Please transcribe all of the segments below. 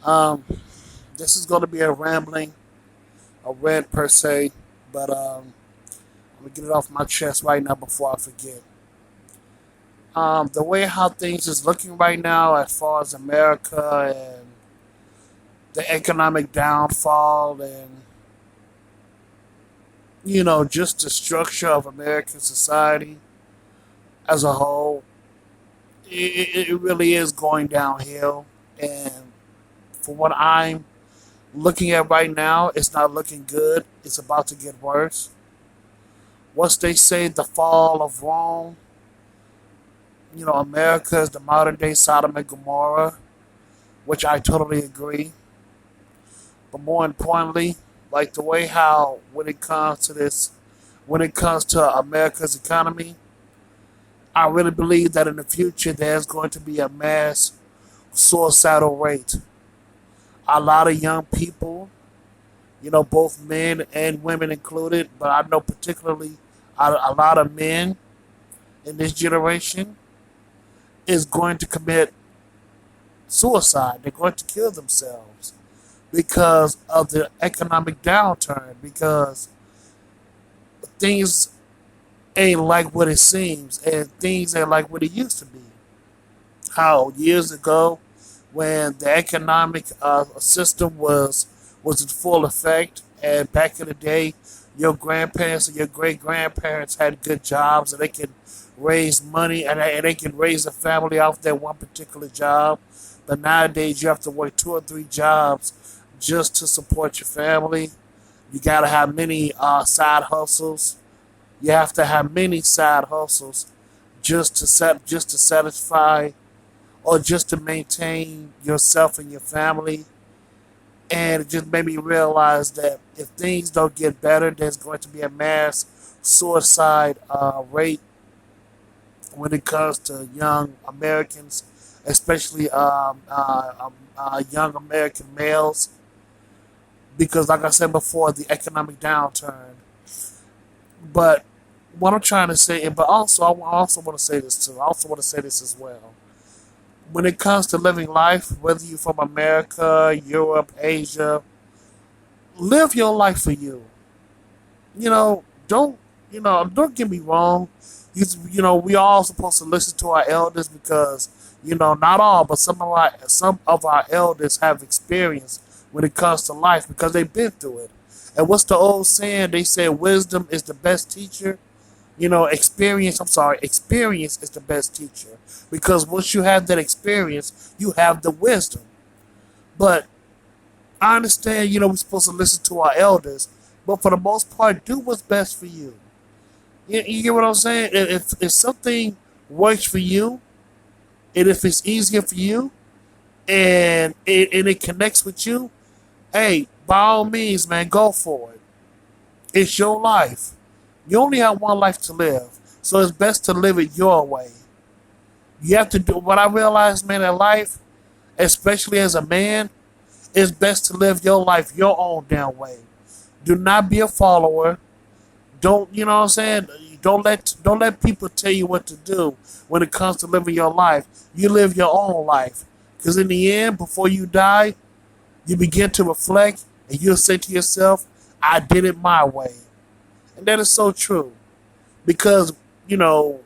Um, this is going to be a rambling, a rant per se, but I'm gonna get it off my chest right now before I forget. The way how things is looking right now, as far as America and the economic downfall, and just the structure of American society as a whole, it really is going downhill. And for what I'm looking at right now, it's not looking good. It's about to get worse. Once they say the fall of Rome, America is the modern day Sodom and Gomorrah, which I totally agree. But more importantly, like the way how when it comes to America's economy, I really believe that in the future there's going to be a mass suicidal rate. A lot of young people, both men and women included, but I know particularly a lot of men in this generation is going to commit suicide. They're going to kill themselves because of the economic downturn, because things ain't like what it seems and things ain't like what it used to be. How years ago, when the economic system was in full effect, and back in the day, your grandparents and your great grandparents had good jobs and they could raise money and they can raise a family off that one particular job. But nowadays, you have to work two or three jobs just to support your family. You got to have many side hustles. You have to have many side hustles just to satisfy or just to maintain yourself and your family. And it just made me realize that if things don't get better, there's going to be a mass suicide rate when it comes to young Americans, especially young American males. Because, like I said before, the economic downturn. But what I'm trying to say, but also I also want to say this too. I also want to say this as well. When it comes to living life, whether you're from America, Europe, Asia, live your life for you. Don't don't get me wrong. We all supposed to listen to our elders because not all, but some of our elders have experience when it comes to life because they've been through it. And what's the old saying? They say wisdom is the best teacher. Experience is the best teacher because once you have that experience, you have the wisdom. But I understand, we're supposed to listen to our elders, but for the most part, do what's best for you. You get what I'm saying? If something works for you, and if it's easier for you, and it connects with you, hey, by all means, man, go for it. It's your life. You only have one life to live, so it's best to live it your way. You have to do what I realized, man, in life, especially as a man, it's best to live your life your own damn way. Do not be a follower. Don't you know what I'm saying? Don't let people tell you what to do when it comes to living your life. You live your own life. Because in the end, before you die, you begin to reflect and you'll say to yourself, I did it my way. And that is so true. Because, you know,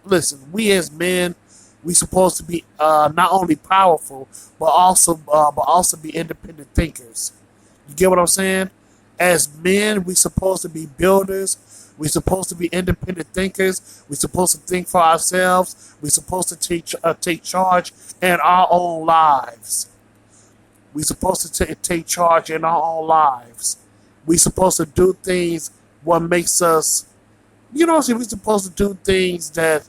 listen, we as men, we supposed to be not only powerful, but also be independent thinkers. You get what I'm saying? As men, we supposed to be builders. We supposed to be independent thinkers. We supposed to think for ourselves. We supposed to take charge in our own lives. We supposed to take charge in our own lives. We supposed to do things what makes us. You know what I'm saying? We supposed to do things that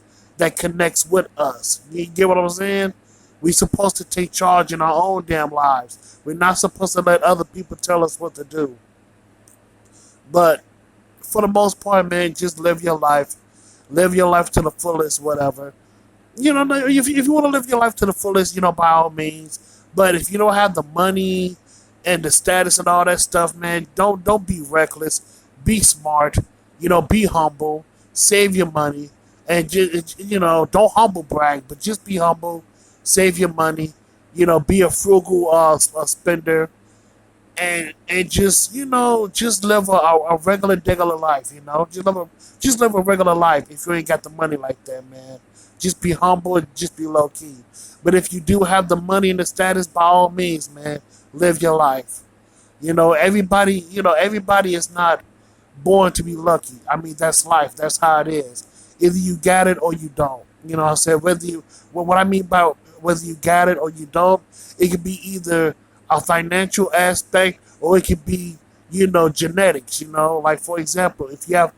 connects with us. You get what I'm saying? We supposed to take charge in our own damn lives. We're not supposed to let other people tell us what to do. But for the most part, man, just live your life. Live your life to the fullest, whatever. If you want to live your life to the fullest, by all means. But if you don't have the money and the status and all that stuff, man, don't be reckless. Be smart. Be humble. Save your money, and just don't humble brag, but just be humble. Save your money. be a frugal spender, and just just live a regular degular life. Just live a regular life. If you ain't got the money like that, man, just be humble and just be low key. But if you do have the money and the status, by all means, man, live your life. Everybody is not born to be lucky. I mean, that's life. That's how it is. Either you got it or you don't. You know what I'm saying? What I mean by whether you got it or you don't, it could be either a financial aspect or it could be, genetics. Like for example, if you have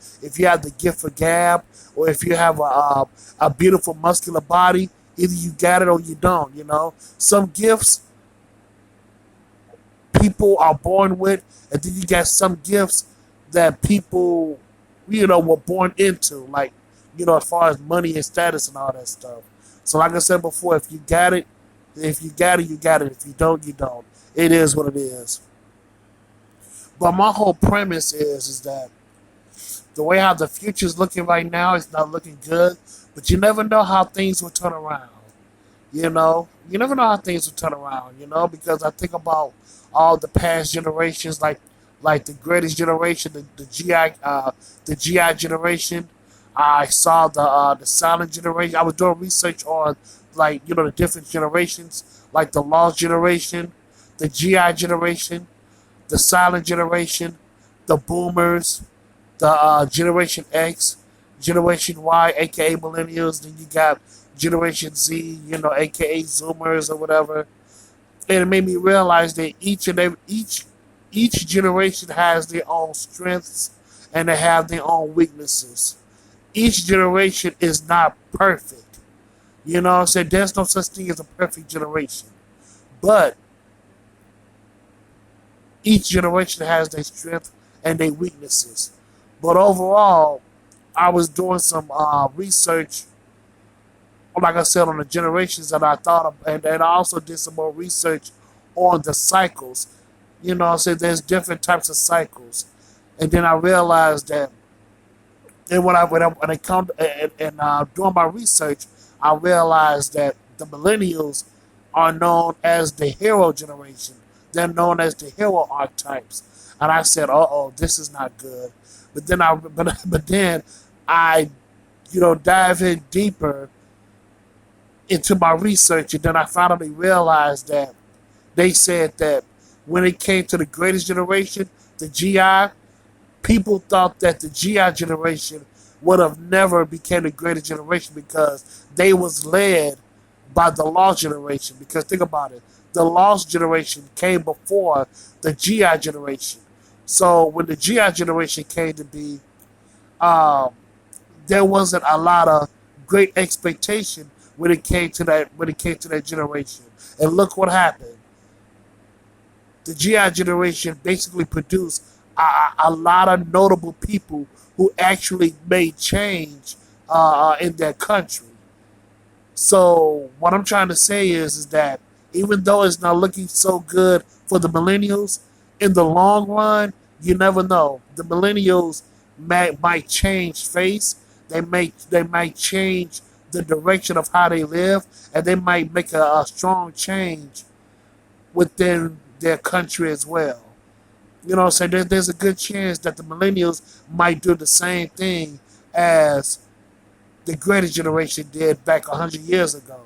the gift for gab, or if you have a beautiful muscular body, either you got it or you don't. Some gifts people are born with, and then you got some gifts that people, were born into, like, as far as money and status and all that stuff. So, like I said before, if you got it, you got it. If you don't, you don't. It is what it is. But my whole premise is that the way how the future is looking right now is not looking good. But you never know how things will turn around. You never know how things will turn around. Because I think about all the past generations, like the greatest generation, the GI generation. I saw the silent generation. I was doing research on, like, the different generations, like the lost generation, the GI generation, the silent generation, the boomers, the Generation X, Generation Y, aka millennials. Then you got Generation Z, aka Zoomers or whatever. And it made me realize that each generation has their own strengths and they have their own weaknesses. Each generation is not perfect. You know what I'm saying? There's no such thing as a perfect generation. But each generation has their strengths and their weaknesses. But overall, I was doing some research, like I said, on the generations that I thought of, and I also did some more research on the cycles. I said there's different types of cycles. And then I realized that, and when I come and doing my research, I realized that the millennials are known as the hero generation. They're known as the hero archetypes, and I said, "Uh oh, this is not good." But then I dive in deeper into my research, and then I finally realized that they said that when it came to the greatest generation, the GI, people thought that the GI generation would have never became the greatest generation because they was led by the lost generation. Because think about it, the lost generation came before the GI generation. So when the GI generation came to be, um, there wasn't a lot of great expectation when it came to that generation. And look what happened. The GI generation basically produced a lot of notable people who actually made change in their country. So what I'm trying to say is that even though it's not looking so good for the millennials, in the long run, you never know. The millennials might change face. They might change the direction of how they live, and they might make a strong change within their country as well. So there's a good chance that the millennials might do the same thing as the greatest generation did back 100 years ago.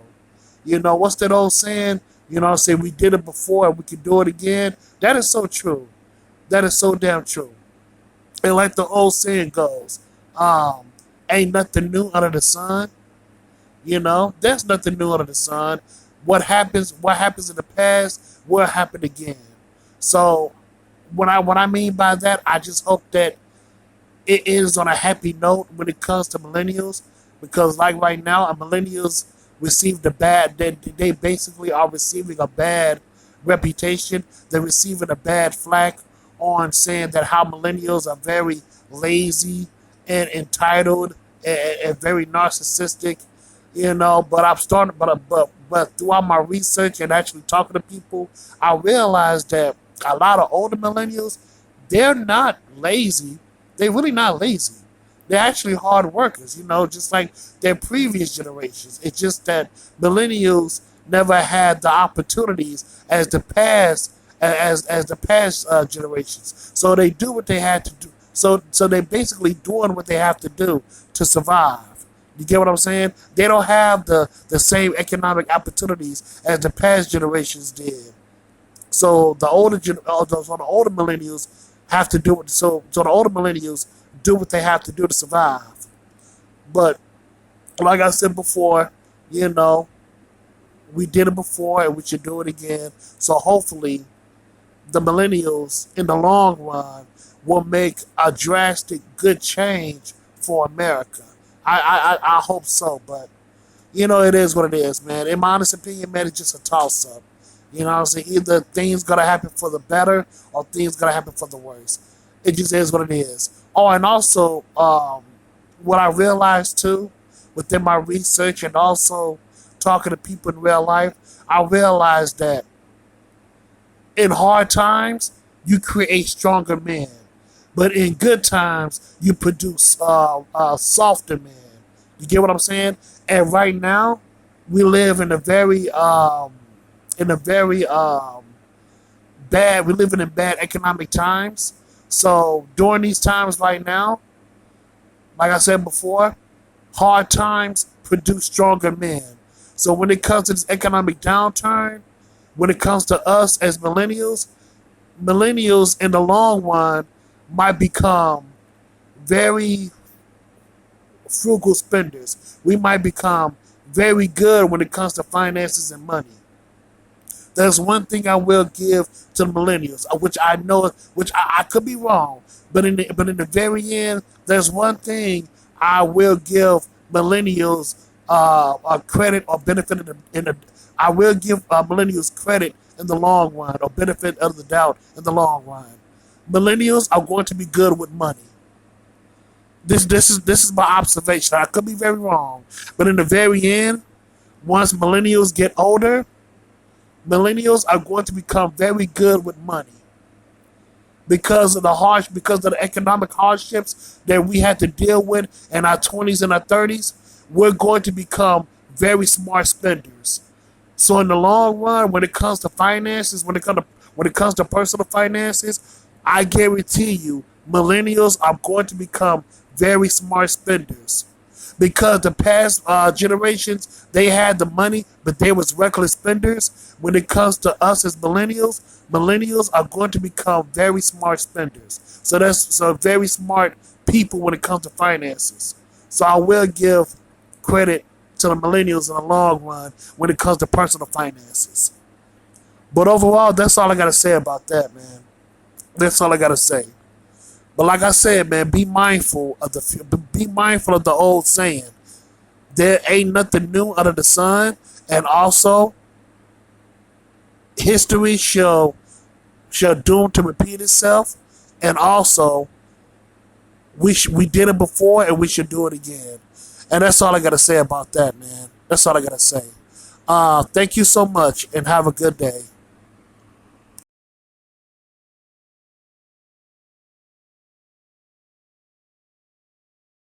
What's that old saying? Say we did it before and we can do it again. That is so true. That is so damn true. And like the old saying goes, um, ain't nothing new under the sun. There's nothing new under the sun. What happens in the past will happen again. So what I mean by that, I just hope that it ends on a happy note when it comes to millennials, because like right now, millennials receive the bad. They basically are receiving a bad reputation. They're receiving a bad flack on saying that how millennials are very lazy and entitled and very narcissistic. But I've started, but throughout my research and actually talking to people, I realized that a lot of older millennials, they're not lazy. They're really not lazy. They're actually hard workers, just like their previous generations. It's just that millennials never had the opportunities as the past as the past generations. So they do what they had to do. So they basically doing what they have to do to survive. You get what I'm saying? They don't have the same economic opportunities as the past generations did. So so the older millennials have to do it. So the older millennials do what they have to do to survive. But like I said before, you know, we did it before and we should do it again. So hopefully, the millennials in the long run will make a drastic good change for America. I hope so, but you know, it is what it is, man. In my honest opinion, man, it's just a toss up. You know what I'm saying? Either things gonna happen for the better or things gonna happen for the worse. It just is what it is. Oh, and also, what I realized too, within my research and also talking to people in real life, I realized that in hard times, you create stronger men. But in good times, you produce softer men. You get what I'm saying? And right now, we live in a very bad. We're living in bad economic times. So during these times right now, like I said before, hard times produce stronger men. So when it comes to this economic downturn, when it comes to us as millennials in the long run might become very frugal spenders. We might become very good when it comes to finances and money. There's one thing I will give to the millennials, which I know, which I could be wrong, but in the very end, there's one thing I will give millennials a credit or benefit I will give millennials credit in the long run or benefit of the doubt in the long run. Millennials are going to be good with money. This is my observation. I could be very wrong, but in the very end, once millennials get older, millennials are going to become very good with money because of the economic hardships that we had to deal with in our 20s and our 30s. We're going to become very smart spenders. So in the long run, when it comes to finances, when it comes to personal finances, I guarantee you, millennials are going to become very smart spenders. Because the past generations, they had the money, but they was reckless spenders. When it comes to us as millennials are going to become very smart spenders. So very smart people when it comes to finances. So I will give credit to the millennials in the long run when it comes to personal finances. But overall, that's all I gotta say about that, man. That's all I gotta say. But like I said, man, be mindful of the old saying. There ain't nothing new under the sun, and also history shall doom to repeat itself, and also we did it before and we should do it again. And that's all I gotta say about that, man. That's all I gotta say. Thank you so much and have a good day.